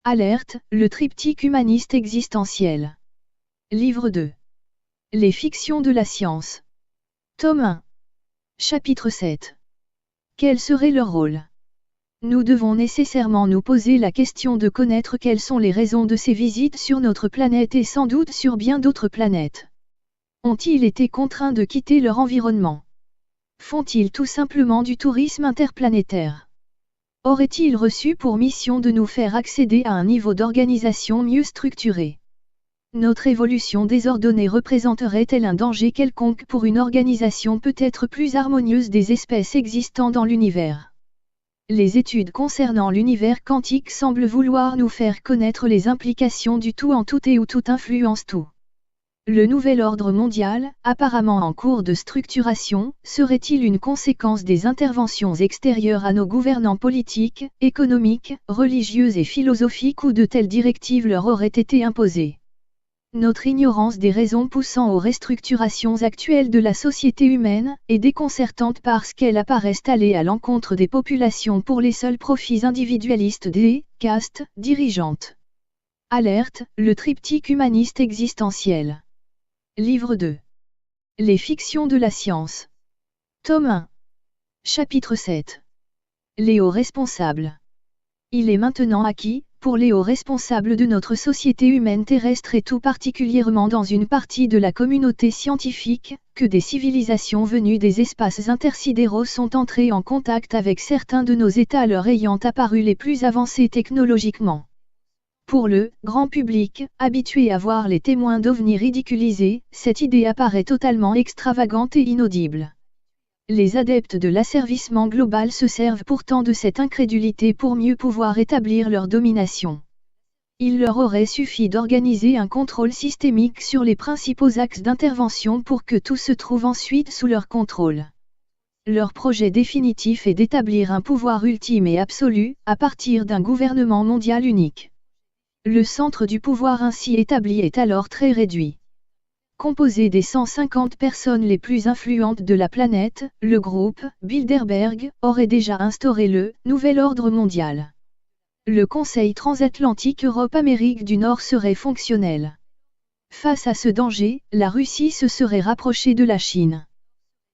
Alerte, le triptyque humaniste existentiel. Livre 2. Les fictions de la science. Tome 1. Chapitre 7. Quel serait leur rôle? Nous devons nécessairement nous poser la question de connaître quelles sont les raisons de ces visites sur notre planète et sans doute sur bien d'autres planètes. Ont-ils été contraints de quitter leur environnement? Font-ils tout simplement du tourisme interplanétaire? Auraient-ils reçu pour mission de nous faire accéder à un niveau d'organisation mieux structuré? Notre évolution désordonnée représenterait-elle un danger quelconque pour une organisation peut-être plus harmonieuse des espèces existant dans l'univers? Les études concernant l'univers quantique semblent vouloir nous faire connaître les implications du tout en tout et où tout influence tout. Le nouvel ordre mondial, apparemment en cours de structuration, serait-il une conséquence des interventions extérieures à nos gouvernants politiques, économiques, religieux et philosophiques ou de telles directives leur auraient été imposées? Notre ignorance des raisons poussant aux restructurations actuelles de la société humaine est déconcertante parce qu'elles apparaissent aller à l'encontre des populations pour les seuls profits individualistes des castes dirigeantes. Alerte, le triptyque humaniste existentiel. Livre 2. Les fictions de la science. Tome 1. Chapitre 7. Les hauts responsables. Il est maintenant acquis, pour les hauts responsables de notre société humaine terrestre et tout particulièrement dans une partie de la communauté scientifique, que des civilisations venues des espaces intersidéraux sont entrées en contact avec certains de nos états leur ayant apparu les plus avancés technologiquement. Pour le grand public, habitué à voir les témoins d'ovnis ridiculisés, cette idée apparaît totalement extravagante et inaudible. Les adeptes de l'asservissement global se servent pourtant de cette incrédulité pour mieux pouvoir établir leur domination. Il leur aurait suffi d'organiser un contrôle systémique sur les principaux axes d'intervention pour que tout se trouve ensuite sous leur contrôle. Leur projet définitif est d'établir un pouvoir ultime et absolu, à partir d'un gouvernement mondial unique. Le centre du pouvoir ainsi établi est alors très réduit. Composé des 150 personnes les plus influentes de la planète, le groupe Bilderberg aurait déjà instauré le nouvel ordre mondial. Le Conseil transatlantique Europe-Amérique du Nord serait fonctionnel. Face à ce danger, la Russie se serait rapprochée de la Chine.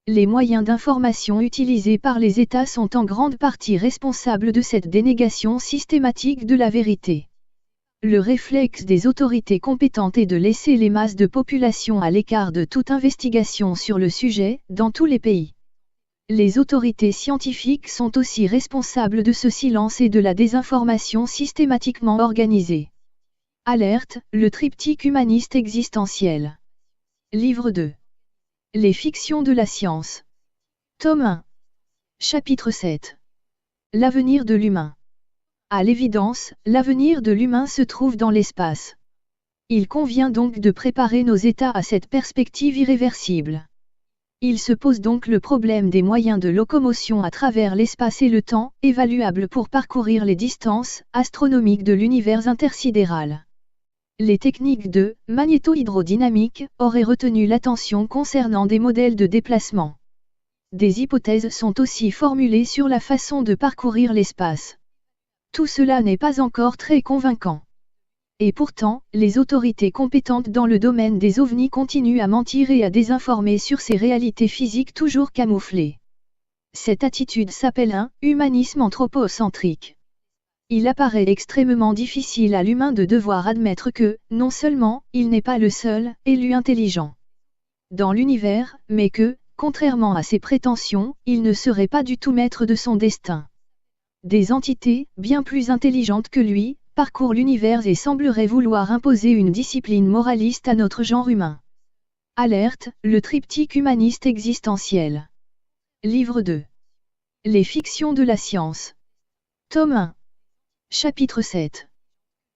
Les moyens d'information utilisés par les États sont en grande partie responsables de cette dénégation systématique de la vérité. Le réflexe des autorités compétentes est de laisser les masses de population à l'écart de toute investigation sur le sujet, dans tous les pays. Les autorités scientifiques sont aussi responsables de ce silence et de la désinformation systématiquement organisée. Alerte, le triptyque humaniste existentiel. Livre 2. Les fictions de la science. Tome 1. Chapitre 7. L'avenir de l'humain. À l'évidence, l'avenir de l'humain se trouve dans l'espace. Il convient donc de préparer nos États à cette perspective irréversible. Il se pose donc le problème des moyens de locomotion à travers l'espace et le temps, évaluables pour parcourir les distances astronomiques de l'univers intersidéral. Les techniques de magnéto-hydrodynamique auraient retenu l'attention concernant des modèles de déplacement. Des hypothèses sont aussi formulées sur la façon de parcourir l'espace. Tout cela n'est pas encore très convaincant. Et pourtant, les autorités compétentes dans le domaine des ovnis continuent à mentir et à désinformer sur ces réalités physiques toujours camouflées. Cette attitude s'appelle un humanisme anthropocentrique. Il apparaît extrêmement difficile à l'humain de devoir admettre que, non seulement, il n'est pas le seul élu intelligent dans l'univers, mais que, contrairement à ses prétentions, il ne serait pas du tout maître de son destin. Des entités, bien plus intelligentes que lui, parcourent l'univers et sembleraient vouloir imposer une discipline moraliste à notre genre humain. Alerte, le triptyque humaniste existentiel. Livre 2. Les fictions de la science. Tome 1. Chapitre 7.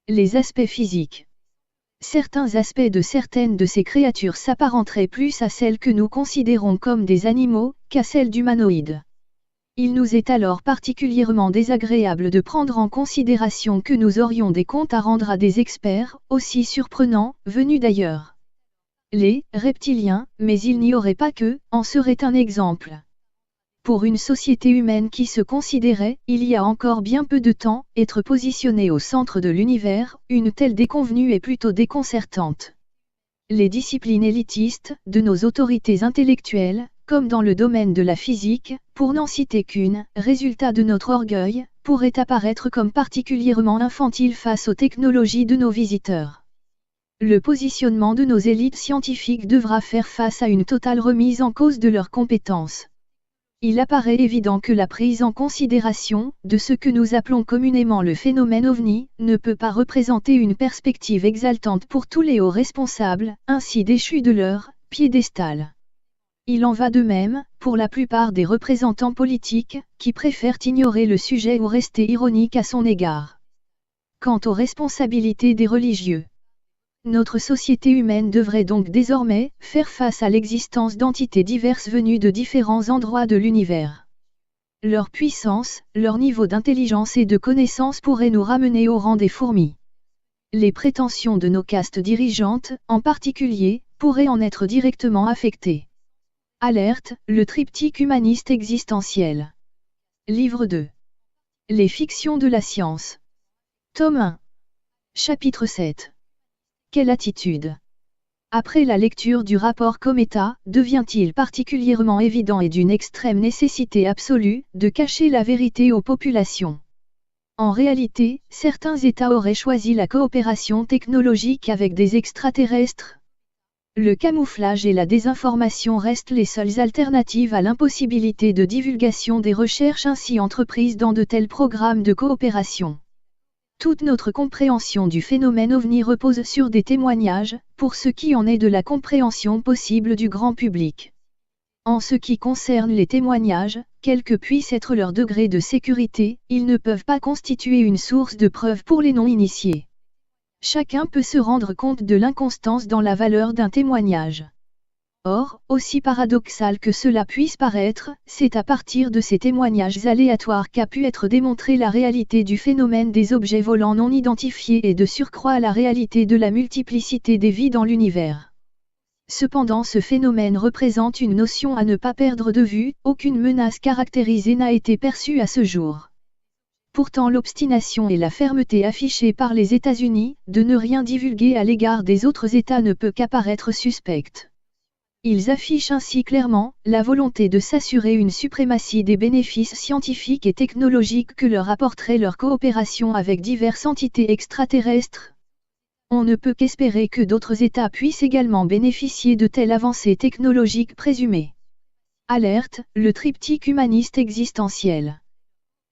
Les aspects physiques. Certains aspects de certaines de ces créatures s'apparenteraient plus à celles que nous considérons comme des animaux, qu'à celles d'humanoïdes. Il nous est alors particulièrement désagréable de prendre en considération que nous aurions des comptes à rendre à des experts, aussi surprenants, venus d'ailleurs. Les reptiliens, mais il n'y aurait pas que, en serait un exemple. Pour une société humaine qui se considérait, il y a encore bien peu de temps, être positionnée au centre de l'univers, une telle déconvenue est plutôt déconcertante. Les disciplines élitistes, de nos autorités intellectuelles, comme dans le domaine de la physique, pour n'en citer qu'une, résultat de notre orgueil, pourraient apparaître comme particulièrement infantiles face aux technologies de nos visiteurs. Le positionnement de nos élites scientifiques devra faire face à une totale remise en cause de leurs compétences. Il apparaît évident que la prise en considération de ce que nous appelons communément le phénomène OVNI ne peut pas représenter une perspective exaltante pour tous les hauts responsables, ainsi déchus de leur piédestal. Il en va de même pour la plupart des représentants politiques qui préfèrent ignorer le sujet ou rester ironiques à son égard. Quant aux responsabilités des religieux, notre société humaine devrait donc désormais faire face à l'existence d'entités diverses venues de différents endroits de l'univers. Leur puissance, leur niveau d'intelligence et de connaissance pourraient nous ramener au rang des fourmis. Les prétentions de nos castes dirigeantes, en particulier, pourraient en être directement affectées. Alerte, le triptyque humaniste existentiel. Livre 2. Les fictions de la science. Tome 1. Chapitre 7. Quelle attitude? Après la lecture du rapport Cometa, devient-il particulièrement évident et d'une extrême nécessité absolue, de cacher la vérité aux populations? En réalité, certains États auraient choisi la coopération technologique avec des extraterrestres. Le camouflage et la désinformation restent les seules alternatives à l'impossibilité de divulgation des recherches ainsi entreprises dans de tels programmes de coopération. Toute notre compréhension du phénomène OVNI repose sur des témoignages, pour ce qui en est de la compréhension possible du grand public. En ce qui concerne les témoignages, quel que puisse être leur degré de sécurité, ils ne peuvent pas constituer une source de preuve pour les non-initiés. Chacun peut se rendre compte de l'inconstance dans la valeur d'un témoignage. Or, aussi paradoxal que cela puisse paraître, c'est à partir de ces témoignages aléatoires qu'a pu être démontrée la réalité du phénomène des objets volants non identifiés et de surcroît la réalité de la multiplicité des vies dans l'univers. Cependant, ce phénomène représente une notion à ne pas perdre de vue, aucune menace caractérisée n'a été perçue à ce jour. Pourtant, l'obstination et la fermeté affichée par les États-Unis, de ne rien divulguer à l'égard des autres États ne peut qu'apparaître suspecte. Ils affichent ainsi clairement la volonté de s'assurer une suprématie des bénéfices scientifiques et technologiques que leur apporterait leur coopération avec diverses entités extraterrestres. On ne peut qu'espérer que d'autres États puissent également bénéficier de telles avancées technologiques présumées. Alerte, le triptyque humaniste existentiel.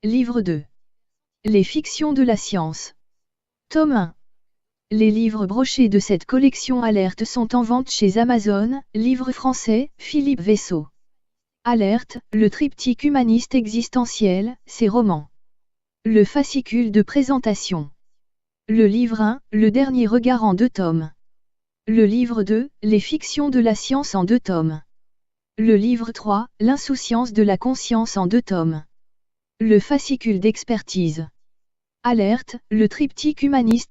Livre 2. Les fictions de la science. Tome 1. Les livres brochés de cette collection Alerte sont en vente chez Amazon, livre français, Philippe Vaisseau. Alerte, le triptyque humaniste existentiel, ses romans. Le fascicule de présentation. Le livre 1, le dernier regard en 2 tomes. Le livre 2, les fictions de la science en 2 tomes. Le livre 3, l'insouciance de la conscience en 2 tomes. Le fascicule d'expertise. Alerte, le triptyque humaniste